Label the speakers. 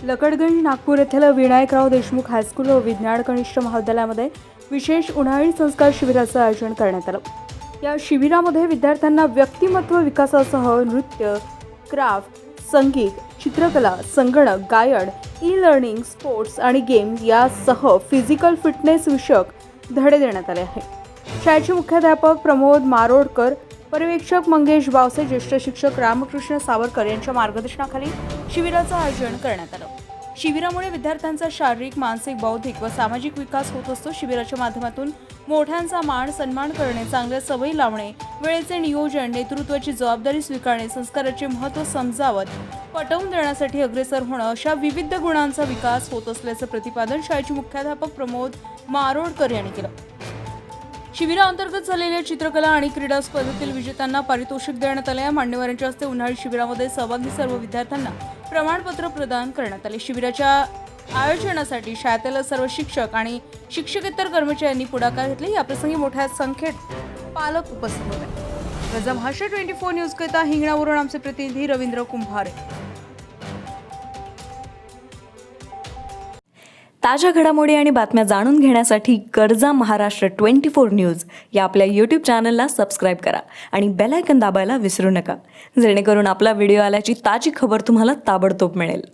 Speaker 1: लकडगंज नागपूर येथील विनायकराव देशमुख हायस्कूल व विज्ञान कनिष्ठ महाविद्यालयामध्ये विशेष उन्हाळी संस्कार शिबिराचं आयोजन करण्यात आलं। या शिबिरामध्ये विद्यार्थ्यांना व्यक्तिमत्व विकासासह नृत्य, क्राफ्ट, संगीत, चित्रकला, संगणक, गायन, ई-लर्निंग, स्पोर्ट्स आणि गेम्स यासह फिजिकल फिटनेस विषयक धडे देण्यात आले आहेत। शाळेचे मुख्याध्यापक प्रमोद मारोडकर, पर्यवेक्षक मंगेश बावसे, ज्येष्ठ शिक्षक रामकृष्ण सावरकर यांच्या मार्गदर्शनाखाली शिबिराचं आयोजन करण्यात आलं। शिबिरामुळे विद्यार्थ्यांचा शारीरिक, मानसिक, बौद्धिक व सामाजिक विकास होत असतो। शिबिराच्या माध्यमातून मोठ्यांचा मान सन्मान करणे, चांगल्या सवयी लावणे, वेळेचे नियोजन, नेतृत्वाची जबाबदारी स्वीकारणे, संस्काराचे महत्त्व समजावत पटवून देण्यासाठी अग्रेसर होणं अशा विविध गुणांचा विकास होत असल्याचं प्रतिपादन शाळेचे मुख्याध्यापक प्रमोद मारोडकर यांनी केलं। शिबिराअंतर्गत झालेल्या चित्रकला आणि क्रीडा स्पर्धेतील विजेत्यांना पारितोषिक देण्यात आले। मान्यवरांच्या हस्ते उन्हाळी शिबिरामध्ये सहभागी सर्व विद्यार्थ्यांना प्रमाणपत्र प्रदान करण्यात आले। शिबिराच्या आयोजनासाठी शाळेतील सर्व शिक्षक आणि शिक्षकेतर कर्मचाऱ्यांनी पुढाकार घेतले। याप्रसंगी मोठ्या संख्येत पालक उपस्थित होते। गजभाषा 24 न्यूज करिता हिंगणावरून आमचे प्रतिनिधी रवींद्र कुंभारे।
Speaker 2: ताज्या घडामोडी आणि बातम्या जाणून घेण्यासाठी गरजा महाराष्ट्र 24 न्यूज या आपल्या YouTube चॅनलला सबस्क्राईब करा आणि बेल आयकॉन दाबायला विसरू नका, जेणेकरून आपला व्हिडिओ आल्याची ताजी खबर तुम्हाला ताबडतोब मिळेल।